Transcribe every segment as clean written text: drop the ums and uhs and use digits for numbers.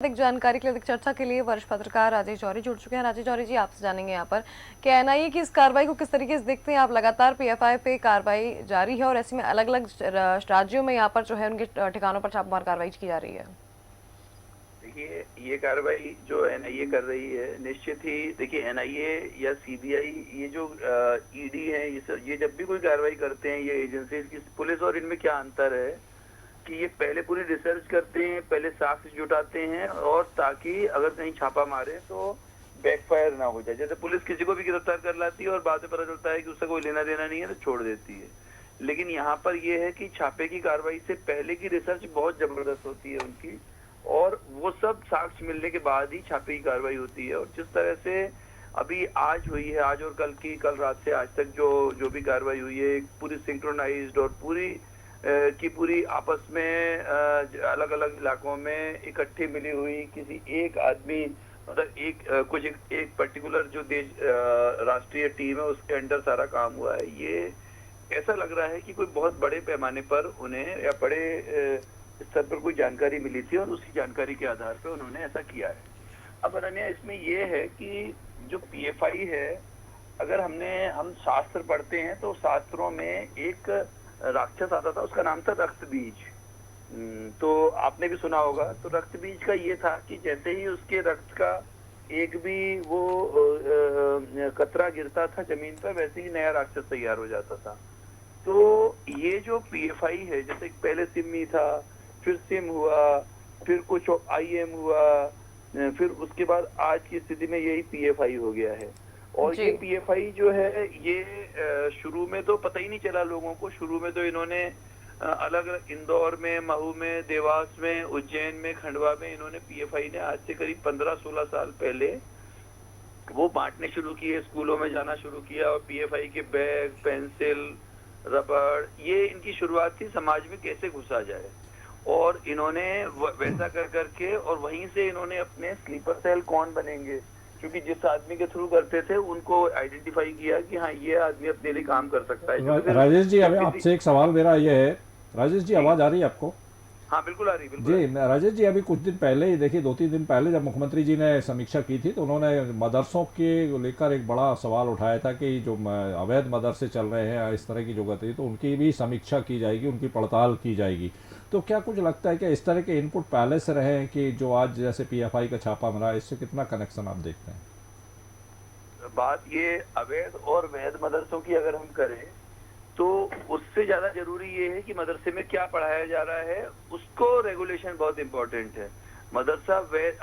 अधिक जानकारी के लिए, अधिक चर्चा के लिए वरिष्ठ पत्रकार राजेश जौहरी जुड़ चुके हैं। राजेश जौहरी जी, आपसे जानेंगे यहाँ पर कि एनआईए की इस कार्रवाई को किस तरीके से देखते हैं आप। लगातार पीएफआई पे कार्रवाई जारी है और ऐसे में अलग अलग राज्यों में यहाँ पर जो है उनके ठिकानों पर छापामार कार्रवाई की जा रही है। देखिए, ये कार्रवाई जो एनआईए कर रही है, निश्चित ही देखिए एनआईए या सीबीआई, ये जो ईडी है, ये जब भी कोई कार्रवाई करते हैं, ये एजेंसी की पुलिस और इनमें क्या अंतर है कि ये पहले पूरी रिसर्च करते हैं, पहले साक्ष्य जुटाते हैं, और ताकि अगर कहीं छापा मारे तो बैकफायर ना हो जाए। जैसे पुलिस किसी को भी गिरफ्तार कर लाती है और बाद में पता चलता है कि उससे कोई लेना देना नहीं है तो छोड़ देती है, लेकिन यहाँ पर ये है कि छापे की कार्रवाई से पहले की रिसर्च बहुत जबरदस्त होती है उनकी, और वो सब साक्ष्य मिलने के बाद ही छापे की कार्रवाई होती है। और जिस तरह से अभी आज हुई है, आज और कल रात से आज तक जो भी कार्रवाई हुई है, पूरी सिंक्रोनाइज्ड और पूरी आपस में अलग अलग इलाकों में इकट्ठी मिली हुई किसी एक आदमी, मतलब एक पर्टिकुलर जो देश राष्ट्रीय टीम है उसके अंडर सारा काम हुआ है। ये ऐसा लग रहा है कि कोई बहुत बड़े पैमाने पर उन्हें या बड़े स्तर पर कोई जानकारी मिली थी और उसी जानकारी के आधार पर उन्होंने ऐसा किया है। अब अनन्या, इसमें ये है कि जो पीएफआई है, अगर हम शास्त्र पढ़ते हैं तो शास्त्रों में एक राक्षस आता था, उसका नाम था रक्त बीज। तो आपने भी सुना होगा। तो रक्त बीज का ये था कि जैसे ही उसके रक्त का एक भी वो कतरा गिरता था जमीन पर, वैसे ही नया राक्षस तैयार हो जाता था। तो ये जो पीएफआई है, जैसे पहले सिमी था, फिर सिम हुआ, फिर कुछ आईएम हुआ, फिर उसके बाद आज की स्थिति में यही पीएफआई हो गया है। और ये पीएफआई जो है, ये शुरू में तो पता ही नहीं चला लोगों को। शुरू में तो इन्होंने अलग अलग इंदौर में, महू में, देवास में, उज्जैन में, खंडवा में, इन्होंने पीएफआई ने आज से करीब 15-16 साल पहले वो बांटने शुरू किए, स्कूलों में जाना शुरू किया, और पीएफआई के बैग, पेंसिल, रबड़, ये इनकी शुरुआत थी समाज में कैसे घुसा जाए। और इन्होंने वैसा कर करके, और वहीं से इन्होंने अपने स्लीपर सेल कौन बनेंगे, क्योंकि जिस आदमी के थ्रू करते थे उनको आइडेंटिफाई किया कि हाँ, ये आदमी अपने लिए काम कर सकता है। राजेश जी, अभी आपसे एक सवाल मेरा ये है। राजेश जी, आवाज आ रही है आपको? हाँ, बिल्कुल आ रही, बिल्कुल जी। राजेश जी, अभी कुछ दिन पहले ही देखिए, 2-3 दिन पहले जब मुख्यमंत्री जी ने समीक्षा की थी तो उन्होंने मदरसों के लेकर एक बड़ा सवाल उठाया था कि जो अवैध मदरसे चल रहे हैं, इस तरह की जो गति, तो उनकी भी समीक्षा की जाएगी, उनकी पड़ताल की जाएगी। तो क्या कुछ लगता है कि इस तरह के इनपुट पहले से रहे हैं कि जो आज जैसे पीएफआई का छापा मरा, इससे कितना कनेक्शन आप देखते हैं? बात ये अवैध और वैध मदरसों की अगर हम करें तो उससे ज्यादा जरूरी ये है कि मदरसे में क्या पढ़ाया जा रहा है, उसको रेगुलेशन बहुत इंपॉर्टेंट है। मदरसा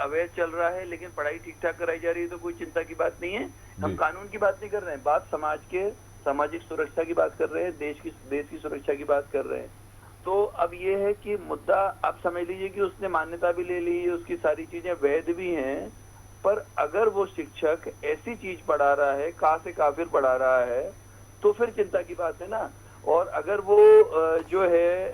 अवैध चल रहा है लेकिन पढ़ाई ठीक ठाक कराई जा रही है तो कोई चिंता की बात नहीं है। हम कानून की बात नहीं कर रहे हैं, बात समाज के सामाजिक सुरक्षा की बात कर रहे हैं, देश की सुरक्षा की बात कर रहे हैं। तो अब ये है कि मुद्दा, आप समझ लीजिए कि उसने मान्यता भी ले ली, उसकी सारी चीजें वैध भी हैं, पर अगर वो शिक्षक ऐसी चीज पढ़ा रहा है, का से काफिर पढ़ा रहा है, तो फिर चिंता की बात है ना। और अगर वो जो है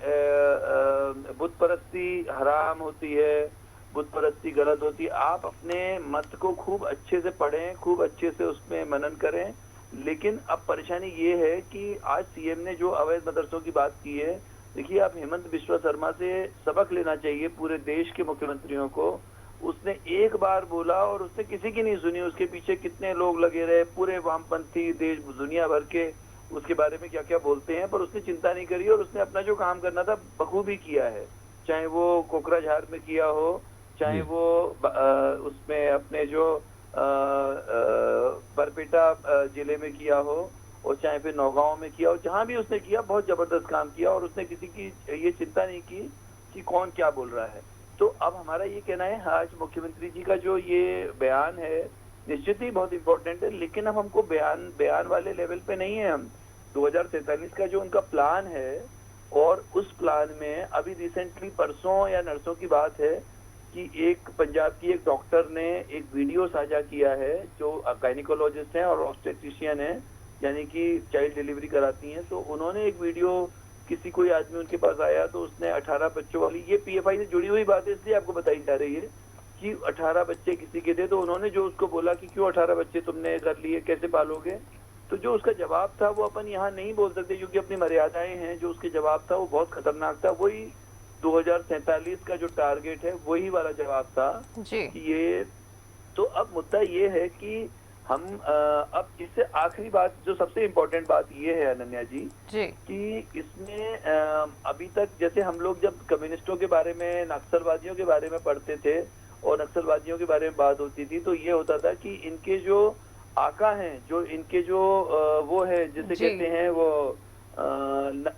बुत परस्ती हराम होती है, बुत परस्ती गलत होती है, आप अपने मत को खूब अच्छे से पढ़ें, खूब अच्छे से उसमें मनन करें। लेकिन अब परेशानी ये है कि आज सीएम ने जो अवैध मदरसों की बात की है, देखिए, आप हेमंत बिश्वा शर्मा से सबक लेना चाहिए पूरे देश के मुख्यमंत्रियों को। उसने एक बार बोला और उसने किसी की नहीं सुनी, उसके पीछे कितने लोग लगे रहे, पूरे वामपंथी देश दुनिया भर के उसके बारे में क्या क्या बोलते हैं, पर उसने चिंता नहीं करी और उसने अपना जो काम करना था बखूबी किया है। चाहे वो कोकराझार में किया हो, चाहे वो उसमें अपने जो बरपेटा जिले में किया हो, और चाहे फिर नौगांव में किया हो, जहां भी उसने किया बहुत जबरदस्त काम किया, और उसने किसी की ये चिंता नहीं की कि कौन क्या बोल रहा है। तो अब हमारा ये कहना है, आज मुख्यमंत्री जी का जो ये बयान है निश्चित ही बहुत इंपॉर्टेंट है, लेकिन अब हमको बयान वाले लेवल पे नहीं है। हम 2047 का जो उनका प्लान है, और उस प्लान में अभी रिसेंटली परसों या नरसों की बात है कि एक पंजाब की एक डॉक्टर ने एक वीडियो साझा किया है, जो गायनिकोलॉजिस्ट हैं और ऑब्स्टेट्रिशियन है, यानी कि चाइल्ड डिलीवरी कराती हैं। तो उन्होंने एक वीडियो, किसी कोई आदमी उनके पास आया तो उसने 18 बच्चों वाली, ये पीएफआई से जुड़ी हुई बात है इसलिए आपको बताई जा रही है कि 18 बच्चे किसी के थे, तो उन्होंने जो उसको बोला कि क्यों 18 बच्चे तुमने कर लिए, कैसे पालोगे, तो जो उसका जवाब था वो अपन यहाँ नहीं बोल सकते क्योंकि अपनी मर्यादाएं हैं। जो उसके जवाब था वो बहुत खतरनाक था। वही 2047 का जो टारगेट है वही वाला जवाब था जी कि ये। तो अब मुद्दा ये है कि हम अब इससे आखिरी बात, जो सबसे इम्पोर्टेंट बात ये है अनन्या जी, जी कि इसमें अभी तक जैसे हम लोग जब कम्युनिस्टों के बारे में, नक्सलवादियों के बारे में पढ़ते थे और नक्सलवादियों के बारे में बात होती थी, तो ये होता था कि इनके जो आका हैं, जो इनके जो वो है जिसे जी। कहते हैं वो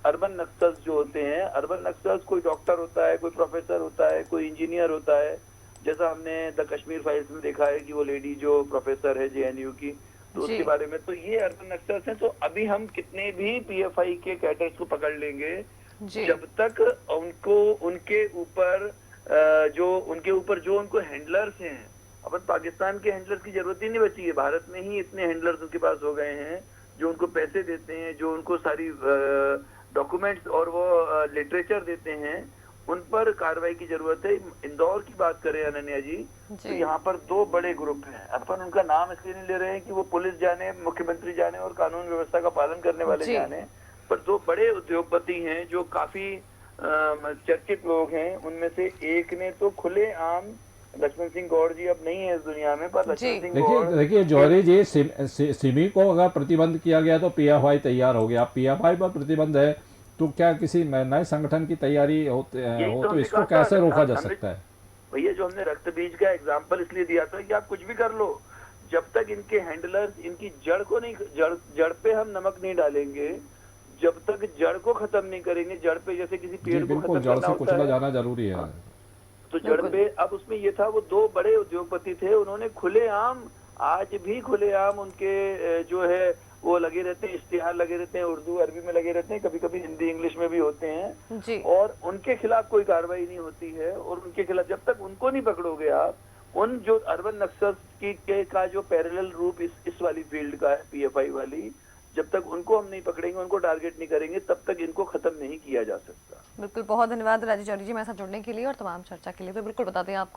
अर्बन नक्सल्स जो होते हैं, अर्बन नक्सल्स, कोई डॉक्टर होता है, कोई प्रोफेसर होता है, कोई इंजीनियर होता है, जैसा हमने द कश्मीर फाइल्स में देखा है कि वो लेडी जो प्रोफेसर है जेएनयू की, तो जी उसके बारे में। तो ये अर्बन नक्सल्स हैं। तो अभी हम कितने भी पीएफआई के कैडर्स को पकड़ लेंगे, जी जब तक उनको उनके ऊपर जो उनको हैंडलर्स हैं, अपन पाकिस्तान के हैंडलर्स की जरूरत ही नहीं बची है, भारत में ही इतने हैंडलर्स उनके पास हो गए हैं जो उनको पैसे देते हैं, जो उनको सारी डॉक्यूमेंट्स और वो लिटरेचर देते हैं, उन पर कार्रवाई की जरूरत है। इंदौर की बात करें अनन्या जी, तो जी यहाँ पर 2 बड़े ग्रुप हैं। अपन उनका नाम इसलिए नहीं ले रहे हैं कि वो पुलिस जाने, मुख्यमंत्री जाने और कानून व्यवस्था का पालन करने वाले जी। जाने, पर 2 बड़े उद्योगपति हैं जो काफी चर्चित लोग हैं। उनमें से एक ने तो खुले आम, लक्ष्मण सिंह गौड़ जी अब नहीं है इस दुनिया में, पर जी। लक्ष्मण सिंह देखिए गौड़, देखिए जौहरी जी, सिमी को अगर प्रतिबंध किया गया तो पीएफआई तैयार हो गया, पीएफआई पर प्रतिबंध है तो क्या किसी नए संगठन की तैयारी हो यही तो तो हमने इसको कहा था, कैसे रोका जा हमने- सकता है? भैया जो हमने रक्त बीज का एग्जाम्पल इसलिए दिया था कि आप कुछ भी कर लो, जब तक इनके हैंडलर्स इनकी जड़ को नहीं, जड़ पे हम नमक नहीं डालेंगे, जब तक जड़ को खत्म नहीं करेंगे, जड़ पे जैसे किसी जी पेड़ को बिल्कुल, खत्म जड़ करना से होता कुचला है, जाना जरूरी है। तो जड़ बिल्कुल। पे अब उसमें ये था, वो 2 बड़े उद्योगपति थे, उन्होंने खुलेआम, आज भी खुलेआम उनके जो है वो लगे रहते हैं, इश्तिहार लगे रहते हैं, उर्दू अरबी में लगे रहते हैं, कभी कभी हिंदी इंग्लिश में भी होते हैं, जी और उनके खिलाफ कोई कार्रवाई नहीं होती है। और उनके खिलाफ जब तक उनको नहीं पकड़ोगे आप, उन जो अर्बन नक्सल्स का जो पैरेलल रूप इस वाली फील्ड का है, पीएफआई वाली, जब तक उनको हम नहीं पकड़ेंगे, उनको टारगेट नहीं करेंगे, तब तक इनको खत्म नहीं किया जा सकता। बिल्कुल, बहुत धन्यवाद राजीव जौहरी जी मेरे साथ जुड़ने के लिए और तमाम चर्चा के लिए। तो बिल्कुल बताते हैं आपको